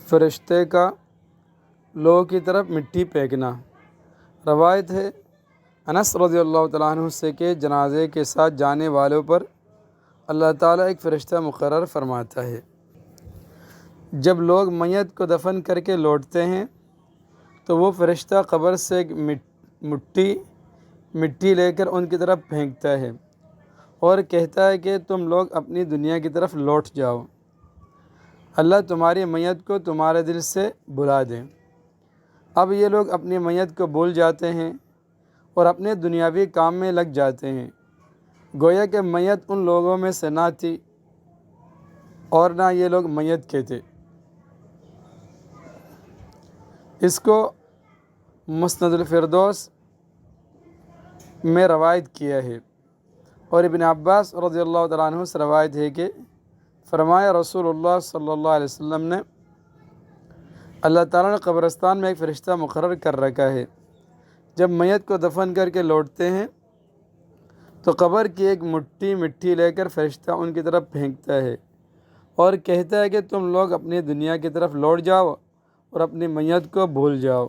فرشتے کا لوگوں کی طرف مٹی پھینکنا۔ روایت ہے انس رضی اللہ تعالیٰ عنہ سے کہ جنازے کے ساتھ جانے والوں پر اللہ تعالیٰ ایک فرشتہ مقرر فرماتا ہے۔ جب لوگ میت کو دفن کر کے لوٹتے ہیں تو وہ فرشتہ قبر سے ایک مٹی لے کر ان کی طرف پھینکتا ہے اور کہتا ہے کہ تم لوگ اپنی دنیا کی طرف لوٹ جاؤ، اللہ تمہاری میت کو تمہارے دل سے بلا دے۔ اب یہ لوگ اپنی میت کو بھول جاتے ہیں اور اپنے دنیاوی کام میں لگ جاتے ہیں، گویا کہ میت ان لوگوں میں سے نہ تھی اور نہ یہ لوگ میت کے تھے۔ اس کو مسند الفردوس میں روایت کیا ہے، اور ابن عباس رضی اللہ تعالیٰ عنہ سے روایت ہے کہ فرمایا رسول اللہ صلی اللہ علیہ وسلم نے اللہ تعالیٰ نے قبرستان میں ایک فرشتہ مقرر کر رکھا ہے، جب میت کو دفن کر کے لوٹتے ہیں تو قبر کی ایک مٹی لے کر فرشتہ ان کی طرف پھینکتا ہے اور کہتا ہے کہ تم لوگ اپنی دنیا کی طرف لوٹ جاؤ اور اپنی میت کو بھول جاؤ۔